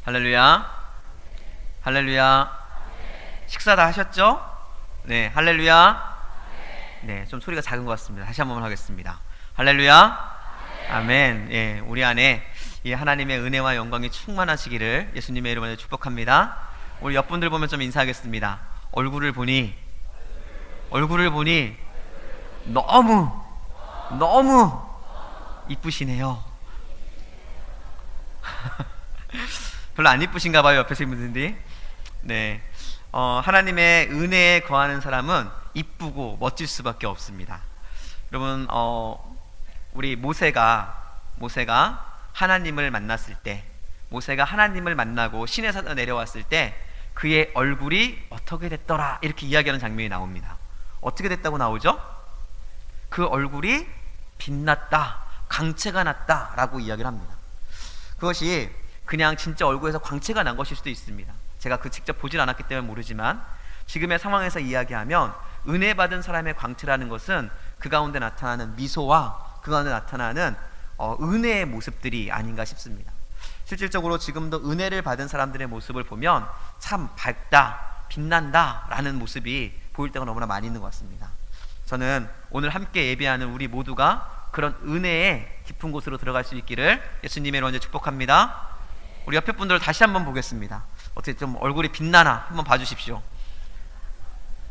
할렐루야. 할렐루야. 식사 다 하셨죠? 네, 할렐루야. 네, 좀 소리가 작은 것 같습니다. 다시 한번 하겠습니다. 할렐루야. 아멘. 예, 우리 안에 이 하나님의 은혜와 영광이 충만하시기를 예수님의 이름으로 축복합니다. 우리 옆분들 보면 좀 인사하겠습니다. 얼굴을 보니 너무 이쁘시네요. 별로 안 이쁘신가 봐요, 옆에 계신 분들이. 네, 하나님의 은혜에 거하는 사람은 이쁘고 멋질 수밖에 없습니다. 여러분, 우리 모세가 하나님을 만났을 때, 모세가 하나님을 만나고 시내에서 내려왔을 때 그의 얼굴이 어떻게 됐더라 이렇게 이야기하는 장면이 나옵니다. 어떻게 됐다고 나오죠? 그 얼굴이 빛났다, 광채가 났다 라고 이야기를 합니다. 그것이 그냥 진짜 얼굴에서 광채가 난 것일 수도 있습니다. 제가 그 직접 보질 않았기 때문에 모르지만 지금의 상황에서 이야기하면 은혜 받은 사람의 광채라는 것은 그 가운데 나타나는 미소와 그 가운데 나타나는 은혜의 모습들이 아닌가 싶습니다. 실질적으로 지금도 은혜를 받은 사람들의 모습을 보면 참 밝다, 빛난다 라는 모습이 보일 때가 너무나 많이 있는 것 같습니다. 저는 오늘 함께 예배하는 우리 모두가 그런 은혜의 깊은 곳으로 들어갈 수 있기를 예수님의 이름으로 축복합니다. 우리 옆에 분들 다시 한번 보겠습니다. 어떻게 좀 얼굴이 빛나나 한번 봐주십시오.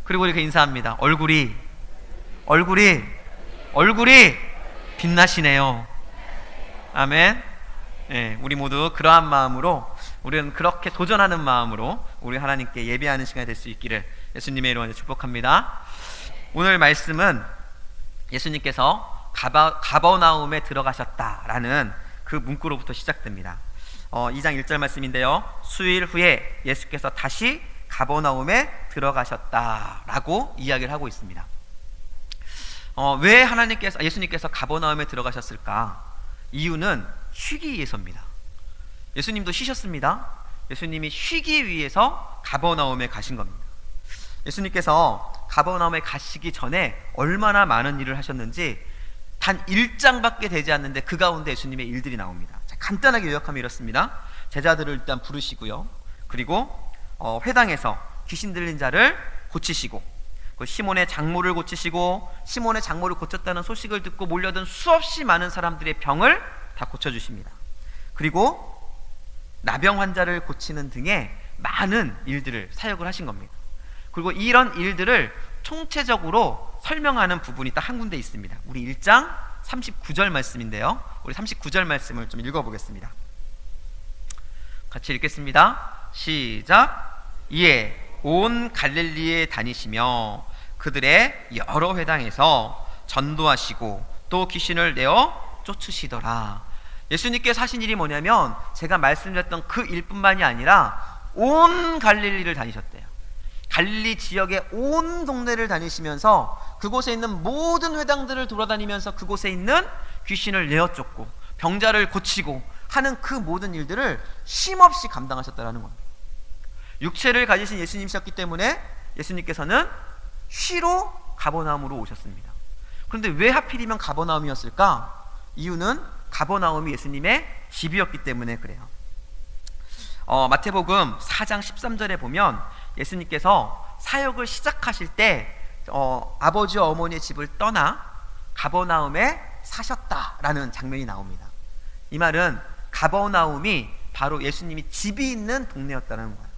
그리고 이렇게 인사합니다. 얼굴이 빛나시네요. 아멘. 네, 우리 모두 그러한 마음으로, 우리는 그렇게 도전하는 마음으로 우리 하나님께 예배하는 시간이 될 수 있기를 예수님의 이름으로 축복합니다. 오늘 말씀은 예수님께서 가버나움에 들어가셨다라는 그 문구로부터 시작됩니다. 2장 1절 말씀인데요, 수일 후에 예수께서 다시 가버나움에 들어가셨다라고 이야기를 하고 있습니다. 왜 예수님께서 가버나움에 들어가셨을까? 이유는 쉬기 위해서입니다. 예수님도 쉬셨습니다. 예수님이 쉬기 위해서 가버나움에 가신 겁니다. 예수님께서 가버나움에 가시기 전에 얼마나 많은 일을 하셨는지 단 1장밖에 되지 않는데 그 가운데 예수님의 일들이 나옵니다. 자, 간단하게 요약하면 이렇습니다. 제자들을 일단 부르시고요, 그리고 회당에서 귀신 들린 자를 고치시고, 그 시몬의 장모를 고치시고, 시몬의 장모를 고쳤다는 소식을 듣고 몰려든 수없이 많은 사람들의 병을 다 고쳐주십니다. 그리고 나병 환자를 고치는 등의 많은 일들을 사역을 하신 겁니다. 그리고 이런 일들을 총체적으로 설명하는 부분이 딱 한 군데 있습니다. 우리 1장 39절 말씀인데요, 우리 39절 말씀을 좀 읽어보겠습니다. 같이 읽겠습니다. 시작. 이에 온 갈릴리에 다니시며 그들의 여러 회당에서 전도하시고 또 귀신을 내어 쫓으시더라. 예수님께서 하신 일이 뭐냐면 제가 말씀드렸던 그 일뿐만이 아니라 온 갈릴리를 다니셨대요. 갈릴리 지역의 온 동네를 다니시면서 그곳에 있는 모든 회당들을 돌아다니면서 그곳에 있는 귀신을 내어 쫓고 병자를 고치고 하는 그 모든 일들을 쉼없이 감당하셨다는 겁니다. 육체를 가지신 예수님이셨기 때문에 예수님께서는 쉬러 가버나움으로 오셨습니다. 그런데 왜 하필이면 가버나움이었을까? 이유는 가버나움이 예수님의 집이었기 때문에 그래요. 마태복음 4장 13절에 보면 예수님께서 사역을 시작하실 때 아버지와 어머니의 집을 떠나 가버나움에 사셨다라는 장면이 나옵니다. 이 말은 가버나움이 바로 예수님이 집이 있는 동네였다는 거예요.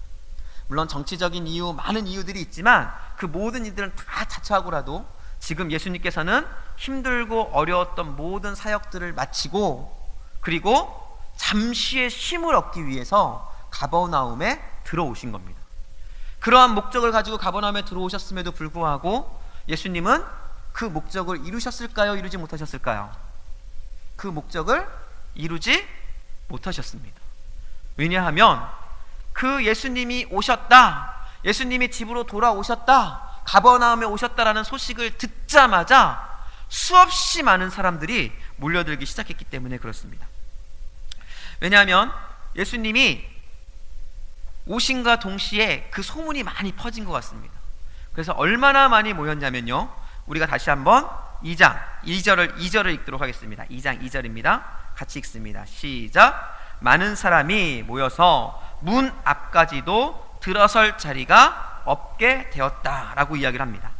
물론 정치적인 이유, 많은 이유들이 있지만 그 모든 이들은 다 자처하고라도 지금 예수님께서는 힘들고 어려웠던 모든 사역들을 마치고 그리고 잠시의 쉼을 얻기 위해서 가버나움에 들어오신 겁니다. 그러한 목적을 가지고 가버나움에 들어오셨음에도 불구하고 예수님은 그 목적을 이루셨을까요? 이루지 못하셨을까요? 그 목적을 이루지 못하셨습니다. 왜냐하면 그 예수님이 오셨다, 예수님이 집으로 돌아오셨다, 가버나움에 오셨다라는 소식을 듣자마자 수없이 많은 사람들이 몰려들기 시작했기 때문에 그렇습니다. 왜냐하면 예수님이 오신과 동시에 그 소문이 많이 퍼진 것 같습니다. 그래서 얼마나 많이 모였냐면요, 우리가 다시 한번 2장 2절을 읽도록 하겠습니다. 2장 2절입니다. 같이 읽습니다. 시작. 많은 사람이 모여서 문 앞까지도 들어설 자리가 없게 되었다라고 이야기를 합니다.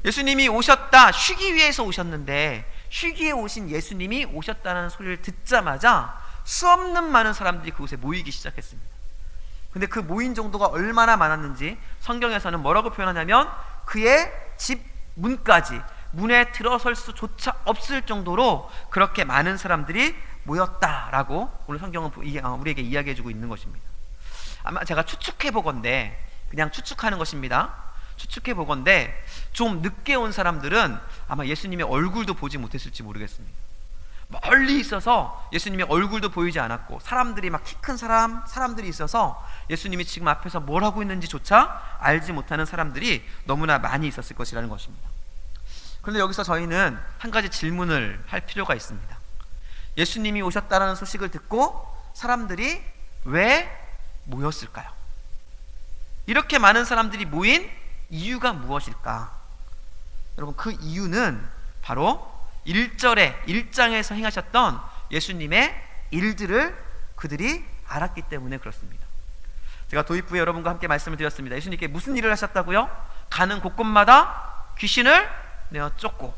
예수님이 오셨다, 쉬기 위해서 오셨는데 쉬기에 오신 예수님이 오셨다는 소리를 듣자마자 수없는 많은 사람들이 그곳에 모이기 시작했습니다. 근데 그 모인 정도가 얼마나 많았는지 성경에서는 뭐라고 표현하냐면 그의 집 문까지, 문에 들어설 수조차 없을 정도로 그렇게 많은 사람들이 모였다라고 오늘 성경은 우리에게 이야기해주고 있는 것입니다. 아마 제가 추측해보건대, 그냥 추측하는 것입니다. 추측해보건대 좀 늦게 온 사람들은 아마 예수님의 얼굴도 보지 못했을지 모르겠습니다. 멀리 있어서 예수님의 얼굴도 보이지 않았고, 사람들이 막 키 큰 사람들이 있어서 예수님이 지금 앞에서 뭘 하고 있는지조차 알지 못하는 사람들이 너무나 많이 있었을 것이라는 것입니다. 그런데 여기서 저희는 한 가지 질문을 할 필요가 있습니다. 예수님이 오셨다는 소식을 듣고 사람들이 왜 모였을까요? 이렇게 많은 사람들이 모인 이유가 무엇일까? 여러분, 그 이유는 바로 1장에서 행하셨던 예수님의 일들을 그들이 알았기 때문에 그렇습니다. 제가 도입부에 여러분과 함께 말씀을 드렸습니다. 예수님께 무슨 일을 하셨다고요? 가는 곳곳마다 귀신을 내어 쫓고,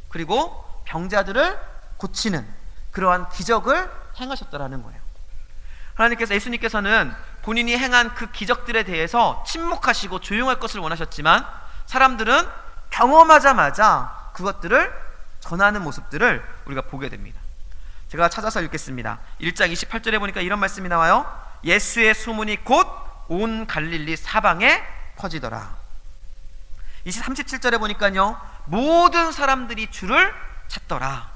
그리고 병자들을 고치는 그러한 기적을 행하셨다라는 거예요. 예수님께서는 본인이 행한 그 기적들에 대해서 침묵하시고 조용할 것을 원하셨지만 사람들은 경험하자마자 그것들을 전하는 모습들을 우리가 보게 됩니다. 제가 찾아서 읽겠습니다. 1장 28절에 보니까 이런 말씀이 나와요. 예수의 소문이 곧 온 갈릴리 사방에 퍼지더라. 37절에 보니까요, 모든 사람들이 주를 찾더라.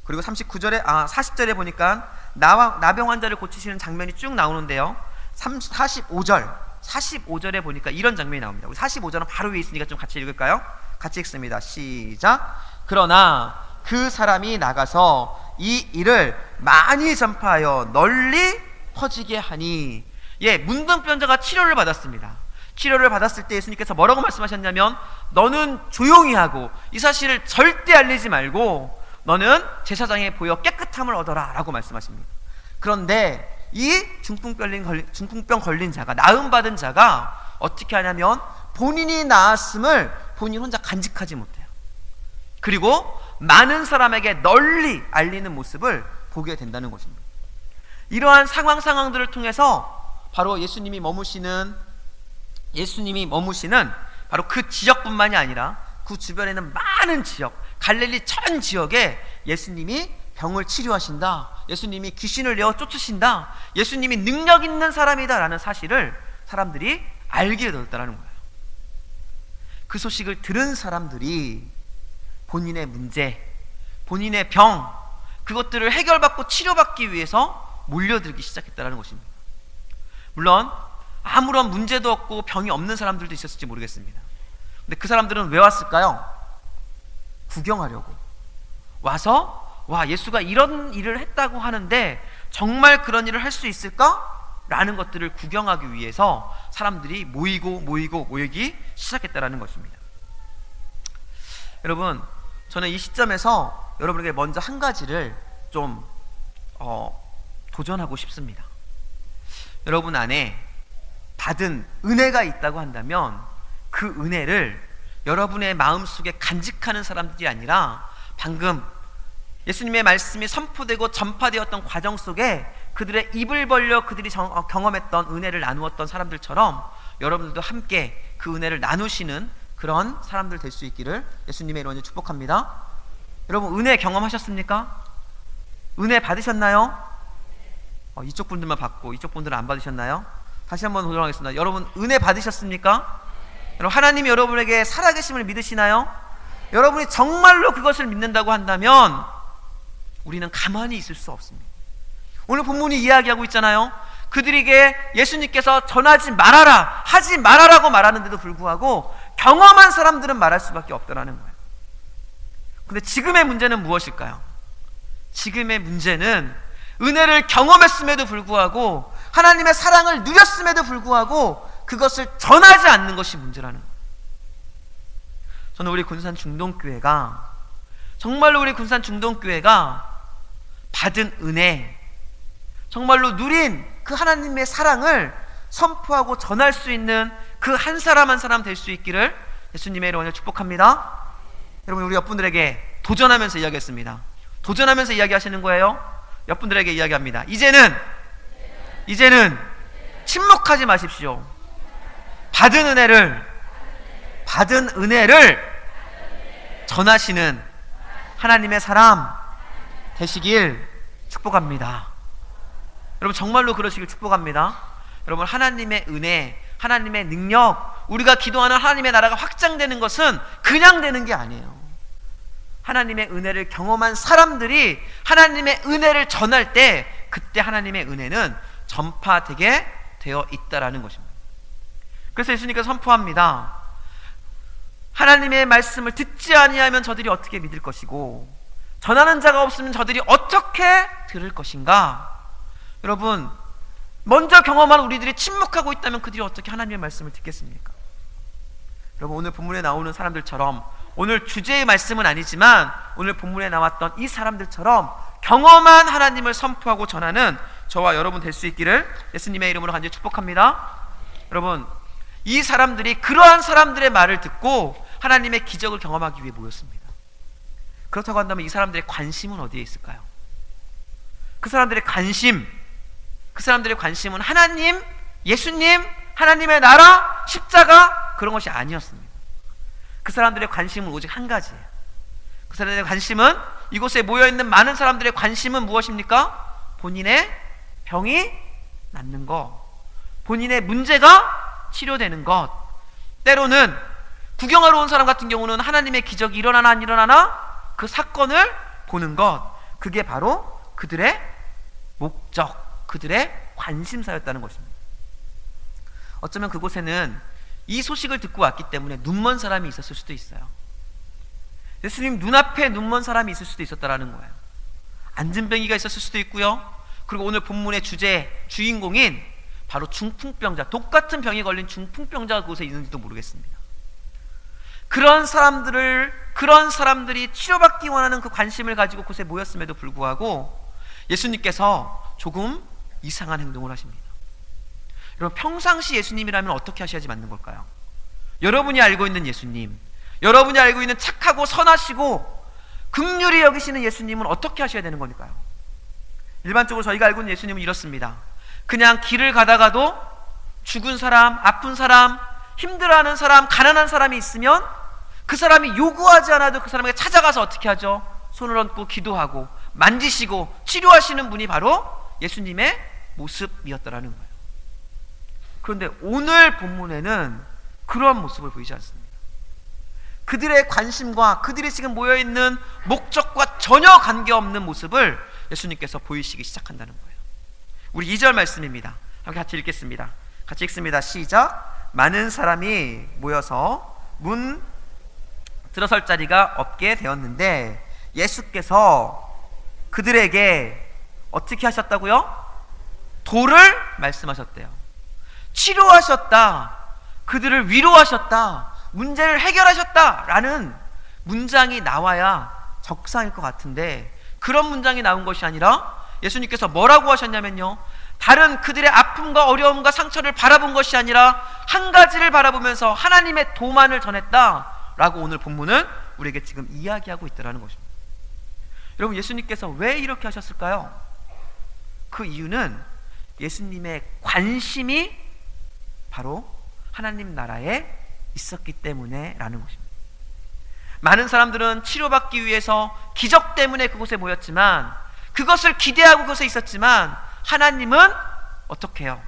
그리고 40절에 보니까 나병 환자를 고치시는 장면이 쭉 나오는데요, 45절에 보니까 이런 장면이 나옵니다. 우리 45절은 바로 위에 있으니까 좀 같이 읽을까요? 같이 읽습니다. 시작. 그러나 그 사람이 나가서 이 일을 많이 전파하여 널리 퍼지게 하니, 문둥병자가 치료를 받았습니다. 치료를 받았을 때 예수님께서 뭐라고 말씀하셨냐면, 너는 조용히 하고 이 사실을 절대 알리지 말고 너는 제사장에 보여 깨끗함을 얻어라 라고 말씀하십니다. 그런데 이 중풍병 걸린 자가, 나음받은 자가 어떻게 하냐면 본인이 나았음을 본인 혼자 간직하지 못해요. 그리고 많은 사람에게 널리 알리는 모습을 보게 된다는 것입니다. 이러한 상황들을 통해서 바로 예수님이 머무시는 바로 그 지역뿐만이 아니라 그 주변에는 많은 지역, 갈릴리 전 지역에 예수님이 병을 치료하신다, 예수님이 귀신을 내어 쫓으신다, 예수님이 능력 있는 사람이다라는 사실을 사람들이 알게 되었다는 거예요. 그 소식을 들은 사람들이 본인의 문제, 본인의 병, 그것들을 해결받고 치료받기 위해서 몰려들기 시작했다는 것입니다. 물론 아무런 문제도 없고 병이 없는 사람들도 있었을지 모르겠습니다. 근데 그 사람들은 왜 왔을까요? 구경하려고 와서, 와, 예수가 이런 일을 했다고 하는데 정말 그런 일을 할 수 있을까? 라는 것들을 구경하기 위해서 사람들이 모이기 시작했다는 것입니다. 여러분, 저는 이 시점에서 여러분에게 먼저 한 가지를 좀 도전하고 싶습니다. 여러분 안에 받은 은혜가 있다고 한다면 그 은혜를 여러분의 마음속에 간직하는 사람들이 아니라 방금 예수님의 말씀이 선포되고 전파되었던 과정 속에 그들의 입을 벌려 그들이 경험했던 은혜를 나누었던 사람들처럼 여러분들도 함께 그 은혜를 나누시는 그런 사람들 될 수 있기를 예수님의 이름으로 축복합니다. 여러분, 은혜 경험하셨습니까? 은혜 받으셨나요? 이쪽 분들만 받고 이쪽 분들은 안 받으셨나요? 다시 한번 도전하겠습니다. 여러분, 은혜 받으셨습니까? 여러분, 하나님이 여러분에게 살아계심을 믿으시나요? 여러분이 정말로 그것을 믿는다고 한다면 우리는 가만히 있을 수 없습니다. 오늘 본문이 이야기하고 있잖아요. 그들에게 예수님께서 전하지 말아라, 하지 말아라고 말하는데도 불구하고 경험한 사람들은 말할 수밖에 없다는 거예요. 근데 지금의 문제는 무엇일까요? 지금의 문제는 은혜를 경험했음에도 불구하고 하나님의 사랑을 누렸음에도 불구하고 그것을 전하지 않는 것이 문제라는 거예요. 저는 우리 군산 중동교회가, 정말로 우리 군산 중동교회가 받은 은혜, 정말로 누린 그 하나님의 사랑을 선포하고 전할 수 있는 그 한 사람 한 사람 될 수 있기를 예수님의 이름으로 축복합니다. 여러분, 우리 옆분들에게 도전하면서 이야기했습니다. 도전하면서 이야기하시는 거예요. 옆분들에게 이야기합니다. 이제는 침묵하지 마십시오. 받은 은혜를 전하시는 하나님의 사람 되시길 축복합니다. 여러분, 정말로 그러시길 축복합니다. 여러분, 하나님의 은혜, 하나님의 능력, 우리가 기도하는 하나님의 나라가 확장되는 것은 그냥 되는 게 아니에요. 하나님의 은혜를 경험한 사람들이 하나님의 은혜를 전할 때 그때 하나님의 은혜는 전파되게 되어 있다라는 것입니다. 그래서 예수님께서 선포합니다. 하나님의 말씀을 듣지 아니하면 저들이 어떻게 믿을 것이고 전하는 자가 없으면 저들이 어떻게 들을 것인가. 여러분, 먼저 경험한 우리들이 침묵하고 있다면 그들이 어떻게 하나님의 말씀을 듣겠습니까? 여러분, 오늘 본문에 나오는 사람들처럼, 오늘 주제의 말씀은 아니지만 오늘 본문에 나왔던 이 사람들처럼 경험한 하나님을 선포하고 전하는 저와 여러분 될 수 있기를 예수님의 이름으로 간절히 축복합니다. 여러분, 이 사람들이 그러한 사람들의 말을 듣고 하나님의 기적을 경험하기 위해 모였습니다. 그렇다고 한다면 이 사람들의 관심은 어디에 있을까요? 그 사람들의 관심은 하나님, 예수님, 하나님의 나라, 십자가, 그런 것이 아니었습니다. 그 사람들의 관심은 오직 한 가지예요. 그 사람들의 관심은, 이곳에 모여있는 많은 사람들의 관심은 무엇입니까? 본인의 병이 낫는 것, 본인의 문제가 치료되는 것. 때로는 구경하러 온 사람 같은 경우는 하나님의 기적이 일어나나 안 일어나나 그 사건을 보는 것, 그게 바로 그들의 목적, 그들의 관심사였다는 것입니다. 어쩌면 그곳에는 이 소식을 듣고 왔기 때문에 눈먼 사람이 있었을 수도 있어요. 예수님 눈앞에 눈먼 사람이 있을 수도 있었다라는 거예요. 안진뱅이가 있었을 수도 있고요. 그리고 오늘 본문의 주인공인 바로 중풍병자, 독 같은 병에 걸린 중풍병자가 그곳에 있는지도 모르겠습니다. 그런 사람들이 치료받기 원하는 그 관심을 가지고 그곳에 모였음에도 불구하고 예수님께서 조금 이상한 행동을 하십니다. 여러분, 평상시 예수님이라면 어떻게 하셔야지 맞는 걸까요? 여러분이 알고 있는 예수님, 여러분이 알고 있는 착하고 선하시고 긍휼히 여기시는 예수님은 어떻게 하셔야 되는 거니까요? 일반적으로 저희가 알고 있는 예수님은 이렇습니다. 그냥 길을 가다가도 죽은 사람, 아픈 사람, 힘들어하는 사람, 가난한 사람이 있으면 그 사람이 요구하지 않아도 그 사람에게 찾아가서 어떻게 하죠? 손을 얹고 기도하고 만지시고 치료하시는 분이 바로 예수님의 모습이었다라는 거예요. 그런데 오늘 본문에는 그러한 모습을 보이지 않습니다. 그들의 관심과 그들이 지금 모여있는 목적과 전혀 관계없는 모습을 예수님께서 보이시기 시작한다는 거예요. 우리 2절 말씀입니다. 함께 같이 읽겠습니다. 같이 읽습니다. 시작. 많은 사람이 모여서 문 들어설 자리가 없게 되었는데 예수께서 그들에게 어떻게 하셨다고요? 도를 말씀하셨대요. 치료하셨다, 그들을 위로하셨다, 문제를 해결하셨다라는 문장이 나와야 적상일 것 같은데 그런 문장이 나온 것이 아니라 예수님께서 뭐라고 하셨냐면요, 다른 그들의 아픔과 어려움과 상처를 바라본 것이 아니라 한 가지를 바라보면서 하나님의 도만을 전했다라고 오늘 본문은 우리에게 지금 이야기하고 있다는 것입니다. 여러분, 예수님께서 왜 이렇게 하셨을까요? 그 이유는 예수님의 관심이 바로 하나님 나라에 있었기 때문에 라는 것입니다. 많은 사람들은 치료받기 위해서 기적 때문에 그곳에 모였지만, 그것을 기대하고 그곳에 있었지만 하나님은 어떻게 해요?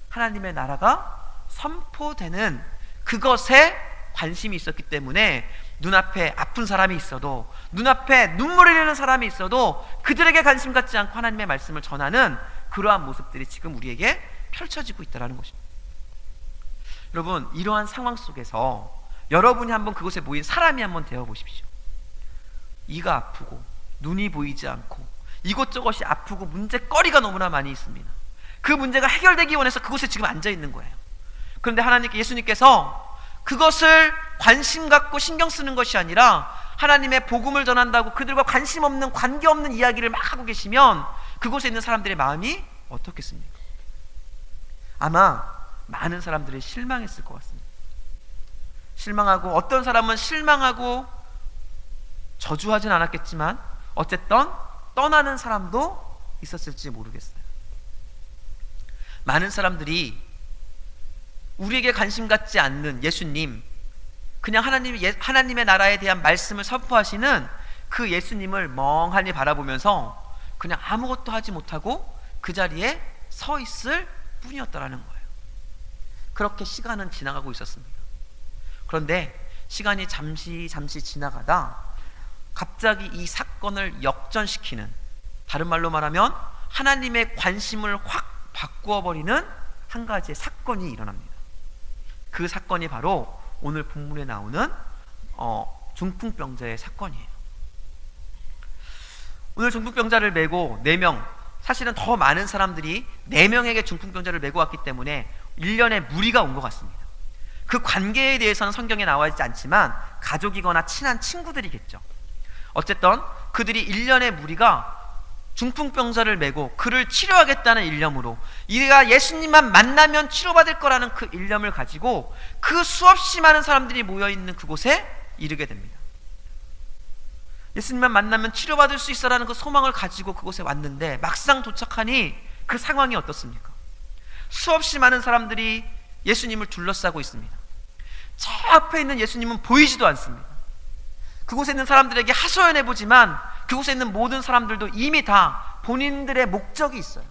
하나님의 나라가 선포되는 그것에 관심이 있었기 때문에 눈앞에 아픈 사람이 있어도, 눈앞에 눈물을 흘리는 사람이 있어도 그들에게 관심 갖지 않고 하나님의 말씀을 전하는 그러한 모습들이 지금 우리에게 펼쳐지고 있다는 것입니다. 여러분, 이러한 상황 속에서 여러분이 한번 그곳에 모인 사람이 한번 되어 보십시오. 이가 아프고 눈이 보이지 않고 이것저것이 아프고 문제거리가 너무나 많이 있습니다. 그 문제가 해결되기 원해서 그곳에 지금 앉아 있는 거예요. 그런데 예수님께서 그것을 관심 갖고 신경 쓰는 것이 아니라 하나님의 복음을 전한다고 그들과 관심 없는, 관계 없는 이야기를 막 하고 계시면 그곳에 있는 사람들의 마음이 어떻겠습니까? 아마 많은 사람들이 실망했을 것 같습니다. 실망하고, 어떤 사람은 실망하고 저주하진 않았겠지만 어쨌든 떠나는 사람도 있었을지 모르겠어요. 많은 사람들이 우리에게 관심 갖지 않는 예수님, 그냥 하나님의 나라에 대한 말씀을 선포하시는 그 예수님을 멍하니 바라보면서 그냥 아무것도 하지 못하고 그 자리에 서 있을 뿐이었다라는 거예요. 그렇게 시간은 지나가고 있었습니다. 그런데 시간이 잠시 지나가다 갑자기 이 사건을 역전시키는, 다른 말로 말하면 하나님의 관심을 확 바꾸어 버리는 한 가지의 사건이 일어납니다. 그 사건이 바로 오늘 본문에 나오는 중풍병자의 사건이에요. 오늘 중풍병자를 메고 4명, 사실은 더 많은 사람들이 4명에게 중풍병자를 메고 왔기 때문에 1년의 무리가 온 것 같습니다. 그 관계에 대해서는 성경에 나와 있지 않지만 가족이거나 친한 친구들이겠죠. 어쨌든 그들이 1년의 무리가 중풍병자를 메고 그를 치료하겠다는 일념으로, 이가 예수님만 만나면 치료받을 거라는 그 일념을 가지고 그 수없이 많은 사람들이 모여있는 그곳에 이르게 됩니다. 예수님만 만나면 치료받을 수 있어라는 그 소망을 가지고 그곳에 왔는데, 막상 도착하니 그 상황이 어떻습니까? 수없이 많은 사람들이 예수님을 둘러싸고 있습니다. 저 앞에 있는 예수님은 보이지도 않습니다. 그곳에 있는 사람들에게 하소연해보지만 그곳에 있는 모든 사람들도 이미 다 본인들의 목적이 있어요.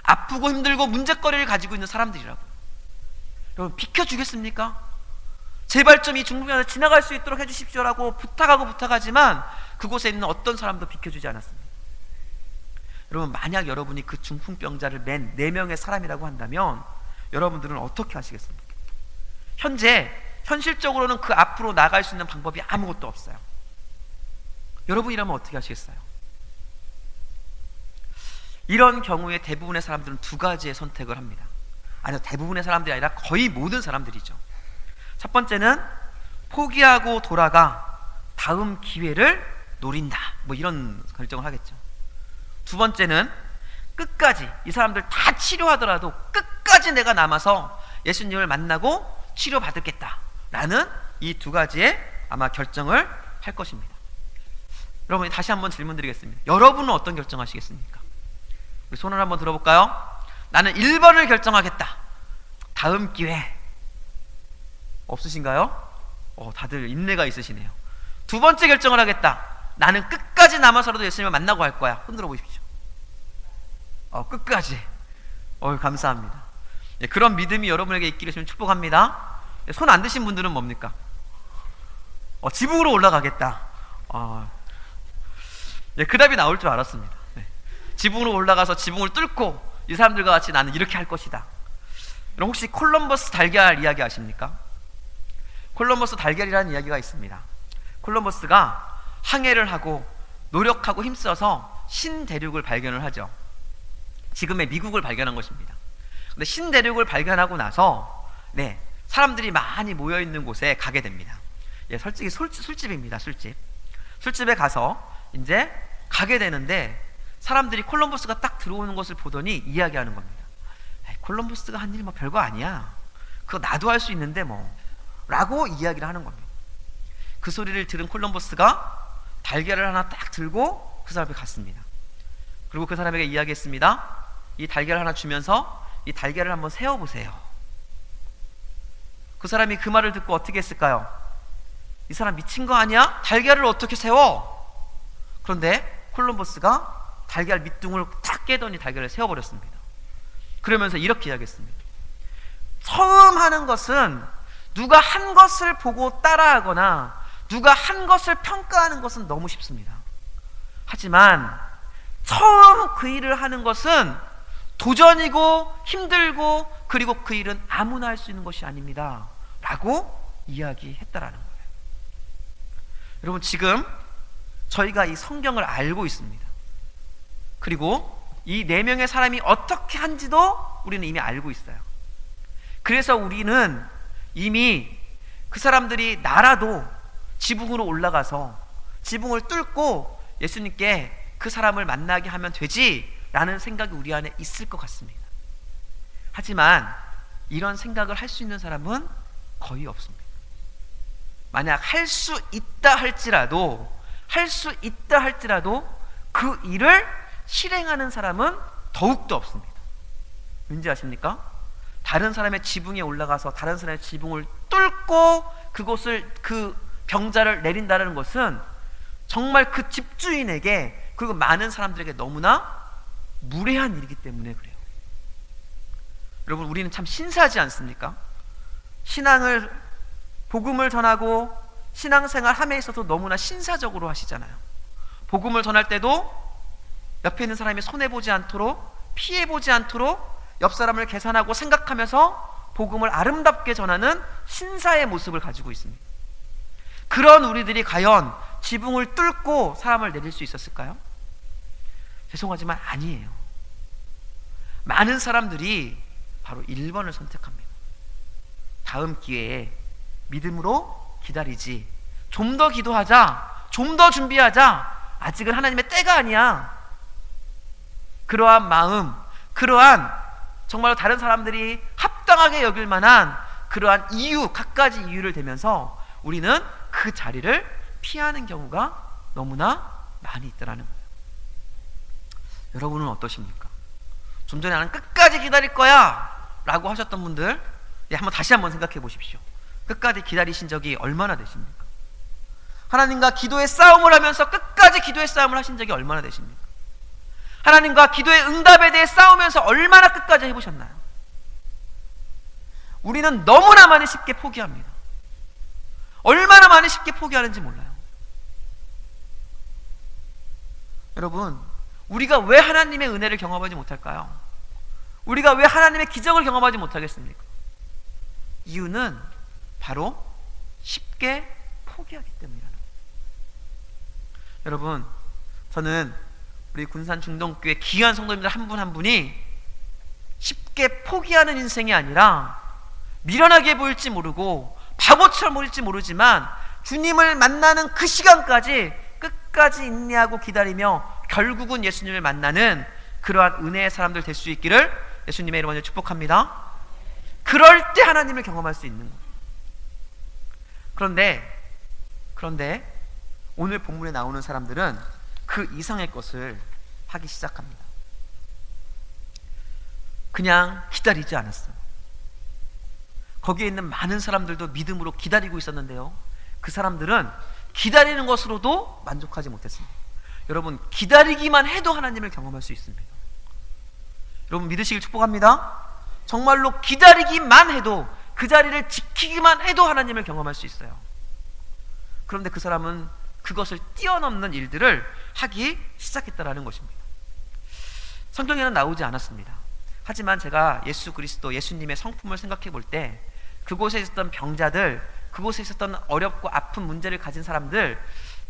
아프고 힘들고 문제거리를 가지고 있는 사람들이라고. 여러분, 비켜주겠습니까? 제발 좀 이 중풍병자 지나갈 수 있도록 해주십시오라고 부탁하지만 그곳에 있는 어떤 사람도 비켜주지 않았습니다. 여러분, 만약 여러분이 그 중풍병자를 맨 4명의 사람이라고 한다면 여러분들은 어떻게 하시겠습니까? 현실적으로는 그 앞으로 나갈 수 있는 방법이 아무것도 없어요. 여러분이라면 어떻게 하시겠어요? 이런 경우에 대부분의 사람들은 2가지의 선택을 합니다. 아니요, 대부분의 사람들이 아니라 거의 모든 사람들이죠. 첫 번째는 포기하고 돌아가 다음 기회를 노린다, 뭐 이런 결정을 하겠죠. 2번째는 끝까지, 이 사람들 다 치료하더라도 끝까지 내가 남아서 예수님을 만나고 치료받겠다라는 이 2가지의 아마 결정을 할 것입니다. 여러분, 다시 한번 질문 드리겠습니다. 여러분은 어떤 결정하시겠습니까? 우리 손을 한번 들어볼까요? 나는 1번을 결정하겠다. 다음 기회. 없으신가요? 다들 인내가 있으시네요. 2번째 결정을 하겠다. 나는 끝까지 남아서라도 예수님을 만나고 할 거야. 흔들어 보십시오. 끝까지. 감사합니다. 예, 그런 믿음이 여러분에게 있기를 좀 축복합니다. 예, 손 안 드신 분들은 뭡니까? 지붕으로 올라가겠다. 예, 그 답이 나올 줄 알았습니다. 네. 지붕으로 올라가서 지붕을 뚫고 이 사람들과 같이 나는 이렇게 할 것이다. 여러분, 혹시 콜럼버스 달걀 이야기 아십니까? 콜럼버스 달걀이라는 이야기가 있습니다. 콜럼버스가 항해를 하고 노력하고 힘써서 신대륙을 발견을 하죠. 지금의 미국을 발견한 것입니다. 근데 신대륙을 발견하고 나서 사람들이 많이 모여있는 곳에 가게 됩니다. 예, 솔직히 술집입니다. 술집에 가서 이제 가게 되는데 사람들이 콜럼버스가 딱 들어오는 것을 보더니 이야기하는 겁니다. 콜럼버스가 한 일 뭐 별거 아니야. 그거 나도 할 수 있는데 뭐 라고 이야기를 하는 겁니다. 그 소리를 들은 콜럼버스가 달걀을 하나 딱 들고 그 사람 앞에 갔습니다. 그리고 그 사람에게 이야기했습니다. 이 달걀을 하나 주면서 이 달걀을 한번 세어보세요. 그 사람이 그 말을 듣고 어떻게 했을까요? 이 사람 미친 거 아니야? 달걀을 어떻게 세워? 그런데 콜럼버스가 달걀 밑둥을 탁 깨더니 달걀을 세워버렸습니다. 그러면서 이렇게 이야기했습니다. 처음 하는 것은 누가 한 것을 보고 따라하거나 누가 한 것을 평가하는 것은 너무 쉽습니다. 하지만 처음 그 일을 하는 것은 도전이고 힘들고, 그리고 그 일은 아무나 할 수 있는 것이 아닙니다 라고 이야기했다라는 거예요. 여러분, 지금 저희가 이 성경을 알고 있습니다. 그리고 이 4명의 사람이 어떻게 한지도 우리는 이미 알고 있어요. 그래서 우리는 이미 그 사람들이 나라도 지붕으로 올라가서 지붕을 뚫고 예수님께 그 사람을 만나게 하면 되지 라는 생각이 우리 안에 있을 것 같습니다. 하지만 이런 생각을 할 수 있는 사람은 거의 없습니다. 만약 할 수 있다 할지라도 그 일을 실행하는 사람은 더욱더 없습니다. 왠지 아십니까? 다른 사람의 지붕에 올라가서 다른 사람의 지붕을 뚫고 그 병자를 내린다는 것은 정말 그 집주인에게, 그리고 많은 사람들에게 너무나 무례한 일이기 때문에 그래요. 여러분, 우리는 참 신사하지 않습니까? 복음을 전하고 신앙생활 함에 있어서 너무나 신사적으로 하시잖아요. 복음을 전할 때도 옆에 있는 사람이 손해보지 않도록, 피해보지 않도록 옆 사람을 계산하고 생각하면서 복음을 아름답게 전하는 신사의 모습을 가지고 있습니다. 그런 우리들이 과연 지붕을 뚫고 사람을 내릴 수 있었을까요? 죄송하지만 아니에요. 많은 사람들이 바로 1번을 선택합니다. 다음 기회에 믿음으로 기다리지, 좀 더 기도하자, 좀 더 준비하자, 아직은 하나님의 때가 아니야. 그러한 마음, 그러한 정말로 다른 사람들이 합당하게 여길 만한 그러한 이유, 갖가지 이유를 대면서 우리는 그 자리를 피하는 경우가 너무나 많이 있더라는 거예요. 여러분은 어떠십니까? 좀 전에 나는 끝까지 기다릴 거야 라고 하셨던 분들, 다시 한번 생각해 보십시오. 끝까지 기다리신 적이 얼마나 되십니까? 하나님과 기도의 싸움을 하면서 끝까지 기도의 싸움을 하신 적이 얼마나 되십니까? 하나님과 기도의 응답에 대해 싸우면서 얼마나 끝까지 해보셨나요? 우리는 너무나 많이 쉽게 포기합니다. 얼마나 많이 쉽게 포기하는지 몰라요. 여러분, 우리가 왜 하나님의 은혜를 경험하지 못할까요? 우리가 왜 하나님의 기적을 경험하지 못하겠습니까? 이유는 바로 쉽게 포기하기 때문이라는 거예요. 여러분, 저는 우리 군산 중동교회 귀한 성도님들 한 분 한 분이 쉽게 포기하는 인생이 아니라 미련하게 보일지 모르고 바보처럼 보일지 모르지만 주님을 만나는 그 시간까지 끝까지 인내하고 기다리며 결국은 예수님을 만나는 그러한 은혜의 사람들 될 수 있기를 예수님의 이름으로 축복합니다. 그럴 때 하나님을 경험할 수 있는 거예요. 그런데 오늘 본문에 나오는 사람들은 그 이상의 것을 하기 시작합니다. 그냥 기다리지 않았어요. 거기에 있는 많은 사람들도 믿음으로 기다리고 있었는데요, 그 사람들은 기다리는 것으로도 만족하지 못했습니다. 여러분, 기다리기만 해도 하나님을 경험할 수 있습니다. 여러분, 믿으시길 축복합니다. 정말로 기다리기만 해도, 그 자리를 지키기만 해도 하나님을 경험할 수 있어요. 그런데 그 사람은 그것을 뛰어넘는 일들을 하기 시작했다라는 것입니다. 성경에는 나오지 않았습니다. 하지만 제가 예수 그리스도, 예수님의 성품을 생각해 볼 때 그곳에 있었던 병자들, 그곳에 있었던 어렵고 아픈 문제를 가진 사람들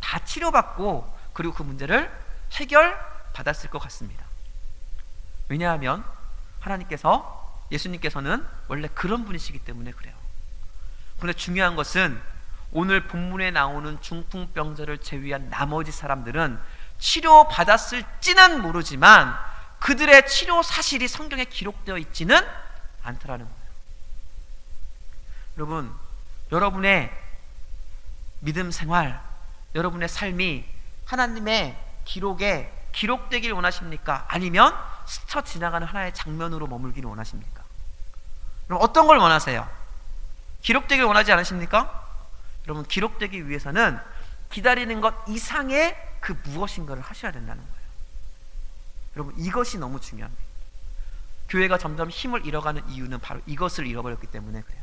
다 치료받고, 그리고 그 문제를 해결받았을 것 같습니다. 왜냐하면 예수님께서는 원래 그런 분이시기 때문에 그래요. 그런데 중요한 것은 오늘 본문에 나오는 중풍병자를 제외한 나머지 사람들은 치료받았을지는 모르지만 그들의 치료 사실이 성경에 기록되어 있지는 않더라는 거예요. 여러분, 여러분의 믿음 생활, 여러분의 삶이 하나님의 기록에 기록되길 원하십니까? 아니면 스쳐 지나가는 하나의 장면으로 머물기를 원하십니까? 그럼 어떤 걸 원하세요? 기록되길 원하지 않으십니까? 여러분, 기록되기 위해서는 기다리는 것 이상의 그 무엇인가를 하셔야 된다는 거예요. 여러분, 이것이 너무 중요합니다. 교회가 점점 힘을 잃어가는 이유는 바로 이것을 잃어버렸기 때문에 그래요.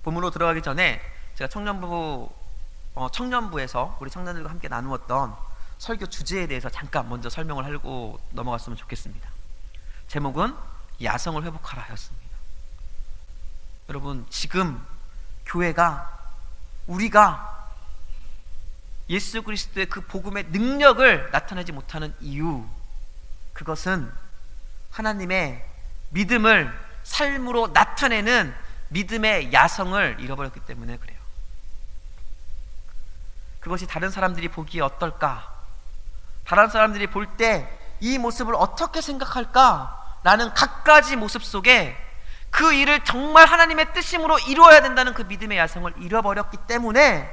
본문으로 들어가기 전에 제가 청년부에서 우리 청년들과 함께 나누었던 설교 주제에 대해서 잠깐 먼저 설명을 하고 넘어갔으면 좋겠습니다. 제목은 야성을 회복하라 였습니다. 여러분, 지금 우리가 예수 그리스도의 그 복음의 능력을 나타내지 못하는 이유, 그것은 하나님의 믿음을 삶으로 나타내는 믿음의 야성을 잃어버렸기 때문에 그래요. 그것이 다른 사람들이 보기에 어떨까? 다른 사람들이 볼 때 이 모습을 어떻게 생각할까? 라는 갖가지 모습 속에 그 일을 정말 하나님의 뜻임으로 이루어야 된다는 그 믿음의 야성을 잃어버렸기 때문에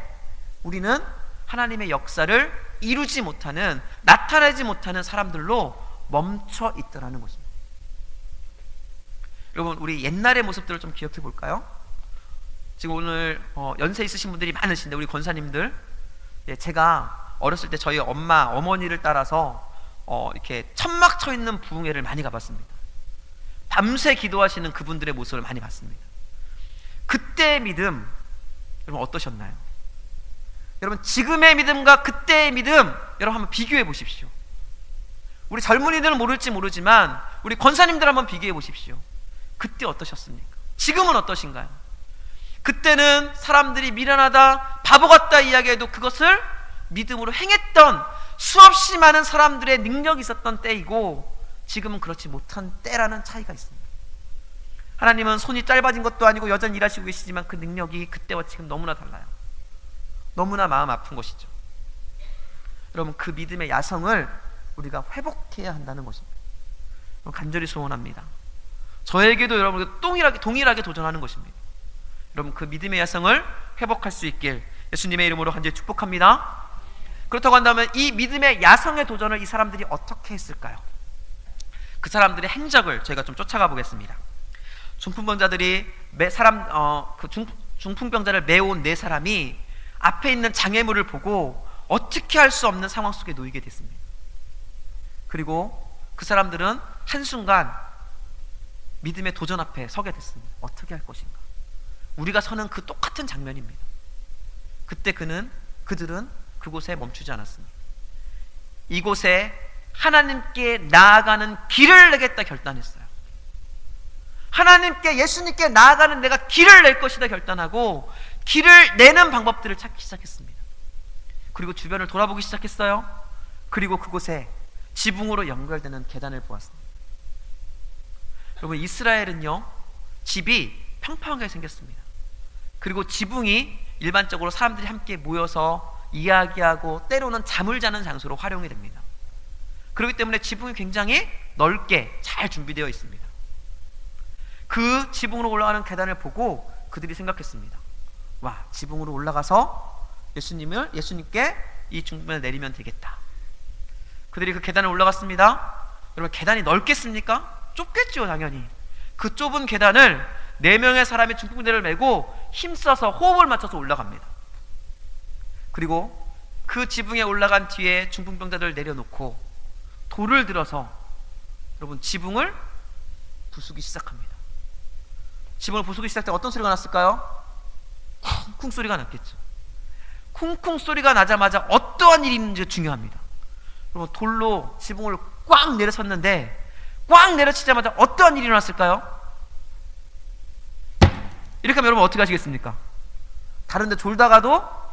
우리는 하나님의 역사를 이루지 못하는, 나타내지 못하는 사람들로 멈춰 있더라는 것입니다. 여러분, 우리 옛날의 모습들을 좀 기억해 볼까요? 지금 오늘 연세 있으신 분들이 많으신데 우리 권사님들, 제가 어렸을 때 저희 어머니를 따라서 이렇게 천막 쳐 있는 부흥회를 많이 가봤습니다. 밤새 기도하시는 그분들의 모습을 많이 봤습니다. 그때의 믿음, 여러분 어떠셨나요? 여러분 지금의 믿음과 그때의 믿음, 여러분 한번 비교해 보십시오. 우리 젊은이들은 모를지 모르지만 우리 권사님들 한번 비교해 보십시오. 그때 어떠셨습니까? 지금은 어떠신가요? 그때는 사람들이 미련하다, 바보 같다 이야기해도 그것을 믿음으로 행했던 수없이 많은 사람들의 능력이 있었던 때이고, 지금은 그렇지 못한 때라는 차이가 있습니다. 하나님은 손이 짧아진 것도 아니고 여전히 일하시고 계시지만 그 능력이 그때와 지금 너무나 달라요. 너무나 마음 아픈 것이죠. 여러분 그 믿음의 야성을 우리가 회복해야 한다는 것입니다. 간절히 소원합니다. 저에게도 여러분 동일하게 도전하는 것입니다. 여러분 그 믿음의 야성을 회복할 수 있길 예수님의 이름으로 간절히 축복합니다. 그렇다고 한다면 이 믿음의 야성의 도전을 이 사람들이 어떻게 했을까요? 그 사람들의 행적을 저희가 좀 쫓아가 보겠습니다. 중풍병자들이 중풍병자를 메어온 네 사람이 앞에 있는 장애물을 보고 어떻게 할 수 없는 상황 속에 놓이게 됐습니다. 그리고 그 사람들은 한순간 믿음의 도전 앞에 서게 됐습니다. 어떻게 할 것인가? 우리가 서는 그 똑같은 장면입니다. 그때 그들은 그곳에 멈추지 않았습니다. 이곳에 하나님께 나아가는 길을 내겠다 결단했어요. 하나님께, 예수님께 나아가는 내가 길을 낼 것이다 결단하고 길을 내는 방법들을 찾기 시작했습니다. 그리고 주변을 돌아보기 시작했어요. 그리고 그곳에 지붕으로 연결되는 계단을 보았습니다. 여러분 이스라엘은요 집이 평평하게 생겼습니다. 그리고 지붕이 일반적으로 사람들이 함께 모여서 이야기하고 때로는 잠을 자는 장소로 활용이 됩니다. 그렇기 때문에 지붕이 굉장히 넓게 잘 준비되어 있습니다. 그 지붕으로 올라가는 계단을 보고 그들이 생각했습니다. 와, 지붕으로 올라가서 예수님께 이 중분을 내리면 되겠다. 그들이 그 계단을 올라갔습니다. 여러분 계단이 넓겠습니까? 좁겠죠 당연히. 그 좁은 계단을 4명의 사람이 중풍대를 메고 힘써서 호흡을 맞춰서 올라갑니다. 그리고 그 지붕에 올라간 뒤에 중풍병자들을 내려놓고 돌을 들어서 여러분 지붕을 부수기 시작합니다. 지붕을 부수기 시작할 때 어떤 소리가 났을까요? 쿵쿵 소리가 났겠죠. 쿵쿵 소리가 나자마자 어떠한 일이 있는지 중요합니다. 여러분 돌로 지붕을 꽉 내려쳤는데 꽉 내려치자마자 어떠한 일이 일어났을까요? 이렇게 하면 여러분 어떻게 하시겠습니까? 다른 데 졸다가도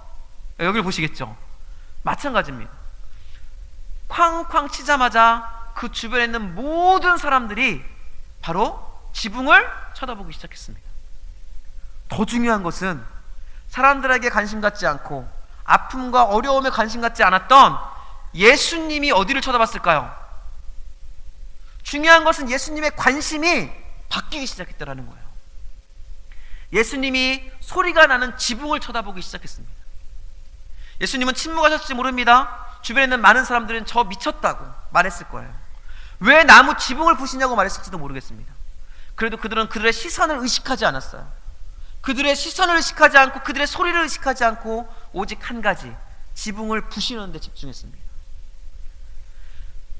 여기를 보시겠죠. 마찬가지입니다. 쾅쾅 치자마자 그 주변에 있는 모든 사람들이 바로 지붕을 쳐다보기 시작했습니다. 더 중요한 것은 사람들에게 관심 갖지 않고 아픔과 어려움에 관심 갖지 않았던 예수님이 어디를 쳐다봤을까요? 중요한 것은 예수님의 관심이 바뀌기 시작했다는 거예요. 예수님이 소리가 나는 지붕을 쳐다보기 시작했습니다. 예수님은 침묵하셨을지 모릅니다. 주변에 있는 많은 사람들은 저 미쳤다고 말했을 거예요. 왜 나무 지붕을 부시냐고 말했을지도 모르겠습니다. 그래도 그들은 그들의 시선을 의식하지 않았어요. 그들의 시선을 의식하지 않고 그들의 소리를 의식하지 않고 오직 한 가지, 지붕을 부시는 데 집중했습니다.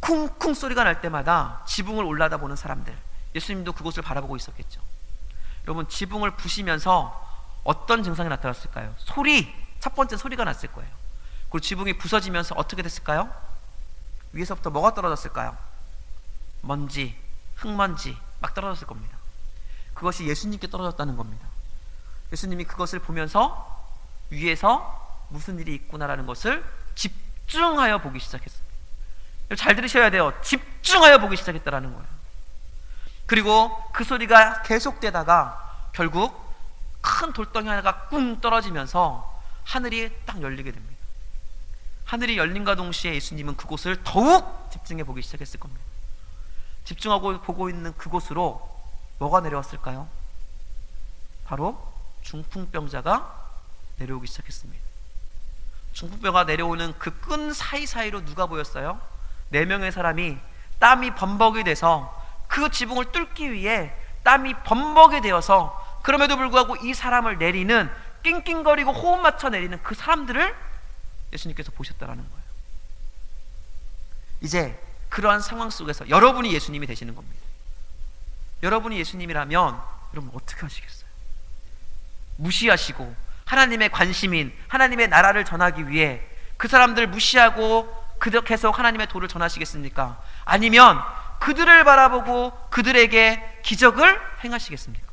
쿵쿵 소리가 날 때마다 지붕을 올라다 보는 사람들, 예수님도 그곳을 바라보고 있었겠죠. 여러분 지붕을 부시면서 어떤 증상이 나타났을까요? 첫 번째 소리가 났을 거예요. 그리고 지붕이 부서지면서 어떻게 됐을까요? 위에서부터 뭐가 떨어졌을까요? 먼지, 흙먼지 막 떨어졌을 겁니다. 그것이 예수님께 떨어졌다는 겁니다. 예수님이 그것을 보면서 위에서 무슨 일이 있구나라는 것을 집중하여 보기 시작했습니다. 잘 들으셔야 돼요. 집중하여 보기 시작했다라는 거예요. 그리고 그 소리가 계속되다가 결국 큰 돌덩이 하나가 꿍 떨어지면서 하늘이 딱 열리게 됩니다. 하늘이 열림과 동시에 예수님은 그곳을 더욱 집중해 보기 시작했을 겁니다. 집중하고 보고 있는 그곳으로 뭐가 내려왔을까요? 바로 중풍병자가 내려오기 시작했습니다. 중풍병자가 내려오는 그 끈 사이사이로 누가 보였어요? 4명의 사람이 땀이 범벅이 돼서 그 지붕을 뚫기 위해 땀이 범벅이 되어서, 그럼에도 불구하고 이 사람을 내리는, 낑낑거리고 호흡 맞춰 내리는 그 사람들을 예수님께서 보셨다라는 거예요. 이제 그러한 상황 속에서 여러분이 예수님이 되시는 겁니다. 여러분이 예수님이라면 여러분 어떻게 하시겠어요? 무시하시고 하나님의 관심인 하나님의 나라를 전하기 위해 그 사람들 무시하고 계속 하나님의 도를 전하시겠습니까? 아니면 그들을 바라보고 그들에게 기적을 행하시겠습니까?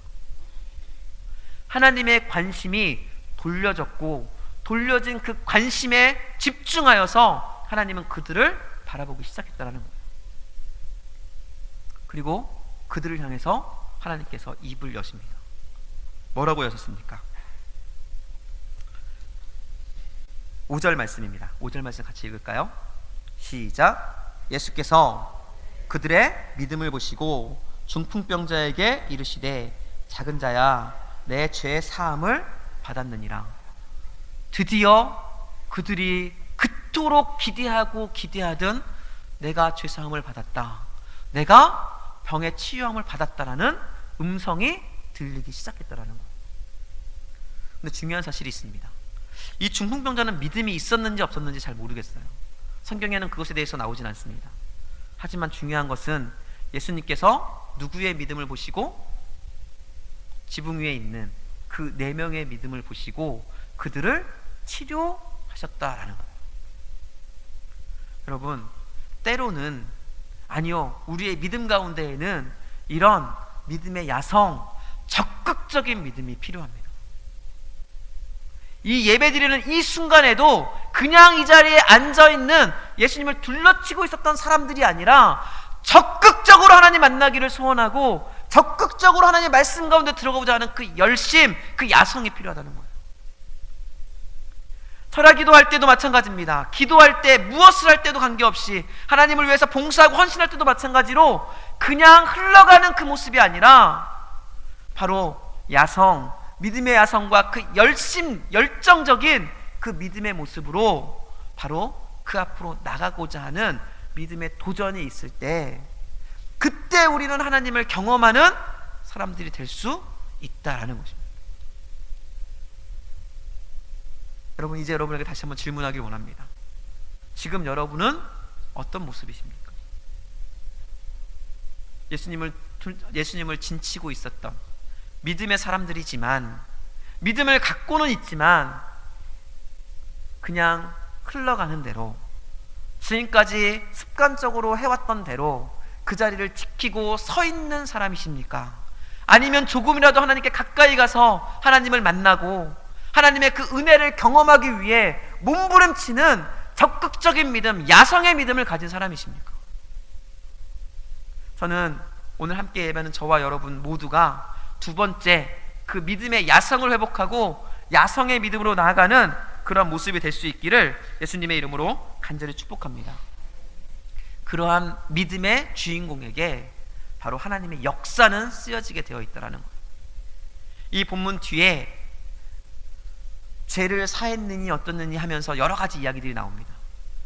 하나님의 관심이 돌려졌고, 돌려진 그 관심에 집중하여서 하나님은 그들을 바라보기 시작했다는 거예요. 그리고 그들을 향해서 하나님께서 입을 여십니다. 뭐라고 여셨습니까? 5절 말씀입니다. 5절 말씀 같이 읽을까요? 시작. 예수께서 그들의 믿음을 보시고 중풍병자에게 이르시되 작은 자야 내 죄 사함을 받았느니라. 드디어 그들이 그토록 기대하고 기대하던 내가 죄 사함을 받았다, 내가 병의 치유함을 받았다라는 음성이 들리기 시작했다라는 거예요. 근데 중요한 사실이 있습니다. 이 중풍병자는 믿음이 있었는지 없었는지 잘 모르겠어요. 성경에는 그것에 대해서 나오진 않습니다. 하지만 중요한 것은 예수님께서 누구의 믿음을 보시고 지붕 위에 있는 그 4명의 믿음을 보시고 그들을 치료하셨다라는 거예요. 여러분, 때로는, 아니요, 우리의 믿음 가운데에는 이런 믿음의 야성, 적극적인 믿음이 필요합니다. 이 예배드리는 이 순간에도 그냥 이 자리에 앉아있는 예수님을 둘러치고 있었던 사람들이 아니라 적극적으로 하나님 만나기를 소원하고 적극적으로 하나님의 말씀 가운데 들어가고자 하는 그 열심, 그 야성이 필요하다는 거예요. 철야 기도할 때도 마찬가지입니다. 기도할 때, 무엇을 할 때도 관계없이 하나님을 위해서 봉사하고 헌신할 때도 마찬가지로 그냥 흘러가는 그 모습이 아니라 바로 야성, 믿음의 야성과 그 열심, 열정적인 그 믿음의 모습으로 바로 그 앞으로 나가고자 하는 믿음의 도전이 있을 때, 그때 우리는 하나님을 경험하는 사람들이 될 수 있다라는 것입니다. 여러분, 이제 여러분에게 다시 한번 질문하길 원합니다. 지금 여러분은 어떤 모습이십니까? 예수님을 진치고 있었던 믿음의 사람들이지만, 믿음을 갖고는 있지만 그냥 흘러가는 대로, 지금까지 습관적으로 해왔던 대로 그 자리를 지키고 서 있는 사람이십니까? 아니면 조금이라도 하나님께 가까이 가서 하나님을 만나고 하나님의 그 은혜를 경험하기 위해 몸부림치는 적극적인 믿음, 야성의 믿음을 가진 사람이십니까? 저는 오늘 함께 예배하는 저와 여러분 모두가 두 번째, 그 믿음의 야성을 회복하고 야성의 믿음으로 나아가는 그런 모습이 될 수 있기를 예수님의 이름으로 간절히 축복합니다. 그러한 믿음의 주인공에게 바로 하나님의 역사는 쓰여지게 되어 있다는 거예요. 이 본문 뒤에 죄를 사했느니 어떻느니 하면서 여러 가지 이야기들이 나옵니다.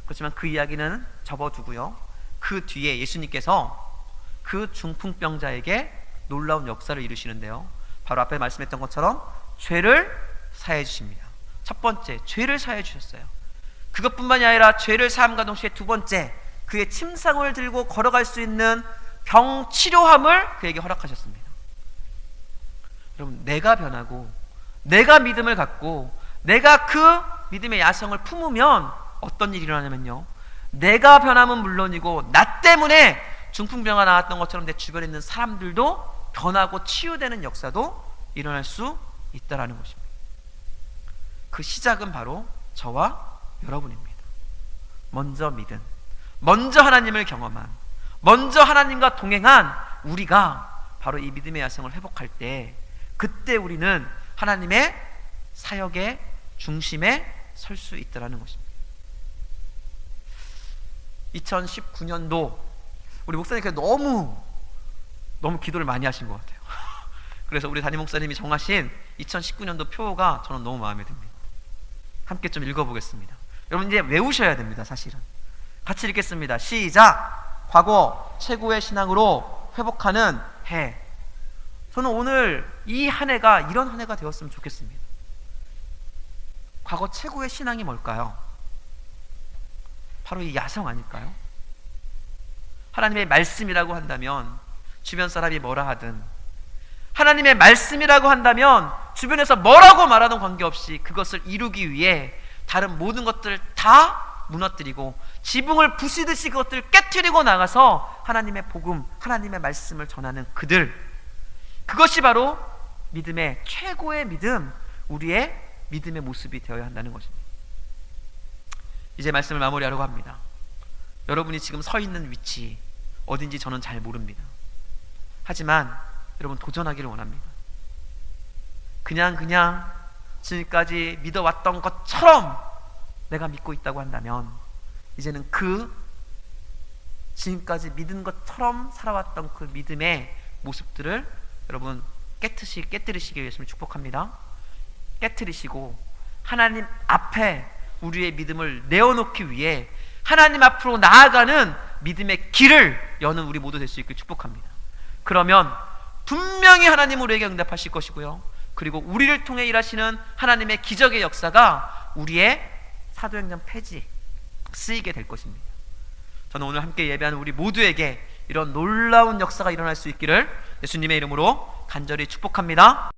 그렇지만 그 이야기는 접어두고요, 그 뒤에 예수님께서 그 중풍병자에게 놀라운 역사를 이루시는데요, 바로 앞에 말씀했던 것처럼 죄를 사해 주십니다. 첫 번째, 죄를 사해 주셨어요. 그것뿐만이 아니라 죄를 사함과 동시에 두 번째, 그의 침상을 들고 걸어갈 수 있는 병 치료함을 그에게 허락하셨습니다. 여러분, 내가 변하고 내가 믿음을 갖고 내가 그 믿음의 야성을 품으면 어떤 일이 일어나냐면요, 내가 변함은 물론이고 나 때문에 중풍병가 나왔던 것처럼 내 주변에 있는 사람들도 변하고 치유되는 역사도 일어날 수 있다는 것입니다. 그 시작은 바로 저와 여러분입니다. 먼저 믿은, 먼저 하나님을 경험한, 먼저 하나님과 동행한 우리가 바로 이 믿음의 야성을 회복할 때, 그때 우리는 하나님의 사역의 중심에 설 수 있다는 것입니다. 2019년도 우리 목사님께서 너무 기도를 많이 하신 것 같아요. 그래서 우리 담임 목사님이 정하신 2019년도 표가 저는 너무 마음에 듭니다. 함께 좀 읽어보겠습니다. 여러분 이제 외우셔야 됩니다. 사실은 같이 읽겠습니다. 시작. 과거 최고의 신앙으로 회복하는 해. 저는 오늘 이 한 해가 이런 한 해가 되었으면 좋겠습니다. 과거 최고의 신앙이 뭘까요? 바로 이 야성 아닐까요? 하나님의 말씀이라고 한다면 주변 사람이 뭐라 하든, 하나님의 말씀이라고 한다면 주변에서 뭐라고 말하든 관계없이 그것을 이루기 위해 다른 모든 것들을 다 무너뜨리고 지붕을 부시듯이 그것들을 깨트리고 나가서 하나님의 복음, 하나님의 말씀을 전하는 그들, 그것이 바로 믿음의 최고의 믿음, 우리의 믿음의 모습이 되어야 한다는 것입니다. 이제 말씀을 마무리하려고 합니다. 여러분이 지금 서 있는 위치 어딘지 저는 잘 모릅니다. 하지만 여러분 도전하기를 원합니다. 그냥 지금까지 믿어왔던 것처럼 내가 믿고 있다고 한다면 이제는 그 지금까지 믿은 것처럼 살아왔던 그 믿음의 모습들을 여러분 깨뜨리시기 위해서 축복합니다. 깨뜨리시고 하나님 앞에 우리의 믿음을 내어놓기 위해 하나님 앞으로 나아가는 믿음의 길을 여는 우리 모두 될 수 있길 축복합니다. 그러면 분명히 하나님 우리에게 응답하실 것이고요, 그리고 우리를 통해 일하시는 하나님의 기적의 역사가 우리의 사도행전 폐지 쓰이게 될 것입니다. 저는 오늘 함께 예배하는 우리 모두에게 이런 놀라운 역사가 일어날 수 있기를 예수님의 이름으로 간절히 축복합니다.